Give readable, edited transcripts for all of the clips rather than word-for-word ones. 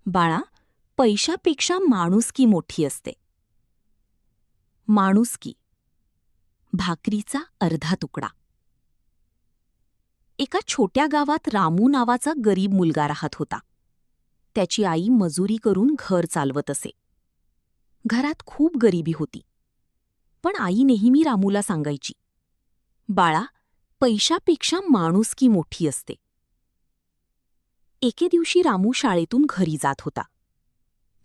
बाळा, पैशापेक्षा माणुसकी मोठी असते. माणुसकी, भाकरीचा अर्धा तुकडा. एका छोट्या गावात रामू नावाचा गरीब मुलगा राहत होता. त्याची आई मजुरी करून घर चालवत असे. घरात खूप गरिबी होती. पण आई नेहमी रामूला सांगायची, बाळा, पैशापेक्षा माणुसकी मोठी असते. एके दिवशी रामू शाळेतून घरी जात होता.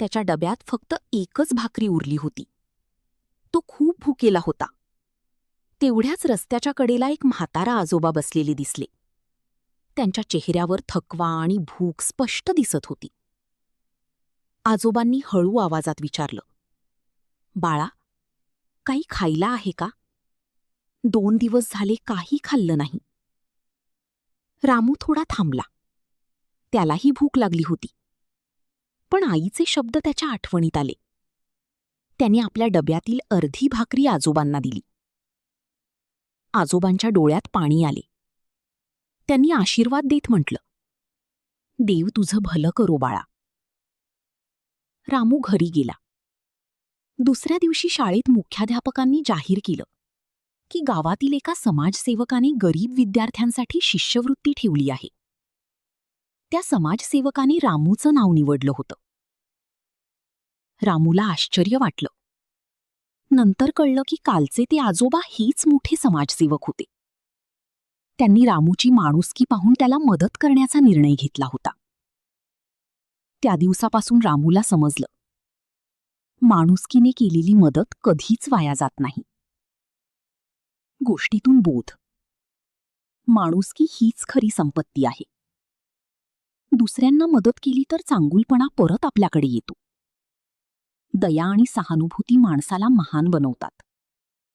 त्याच्या डब्यात फक्त एकच भाकरी उरली होती. तो खूप भुकेला होता. तेवढ्याच रस्त्याच्या कडेला एक म्हातारा आजोबा बसलेले दिसले. त्यांच्या चेहऱ्यावर थकवा आणि भूक स्पष्ट दिसत होती. आजोबांनी हळू आवाजात विचारलं, बाळा, काही खायला आहे का? 2 दिवस झाले काही खाल्लं नाही. रामू थोडा थांबला. त्यालाही भूक लागली होती. पण आईचे शब्द त्याच्या आठवणीत आले. त्याने आपल्या डब्यातील अर्धी भाकरी आजोबांना दिली. आजोबांच्या डोळ्यात पाणी आले. त्यांनी आशीर्वाद देत म्हटलं, देव तुझं भलं करो बाळा. रामू घरी गेला. दुसऱ्या दिवशी शाळेत मुख्याध्यापकांनी जाहीर केलं की गावातील एका समाजसेवकाने गरीब विद्यार्थ्यांसाठी शिष्यवृत्ती ठेवली आहे. त्या समाजसेवकाने रामूचं नाव निवडलं होतं. रामूला आश्चर्य वाटलं. नंतर कळलं की कालचे ते आजोबा हेच मोठे समाजसेवक होते. त्यांनी रामूची माणुसकी पाहून त्याला मदत करण्याचा निर्णय घेतला होता. त्या दिवसापासून रामूला समजलं, माणुसकीने केलेली मदत कधीच वाया जात नाही. गोष्टीतून बोध: माणुसकी हीच खरी संपत्ती आहे. दुसऱ्यांना मदत केली तर चांगुलपणा परत आपल्याकडे येतो. दया आणि सहानुभूती माणसाला महान बनवतात.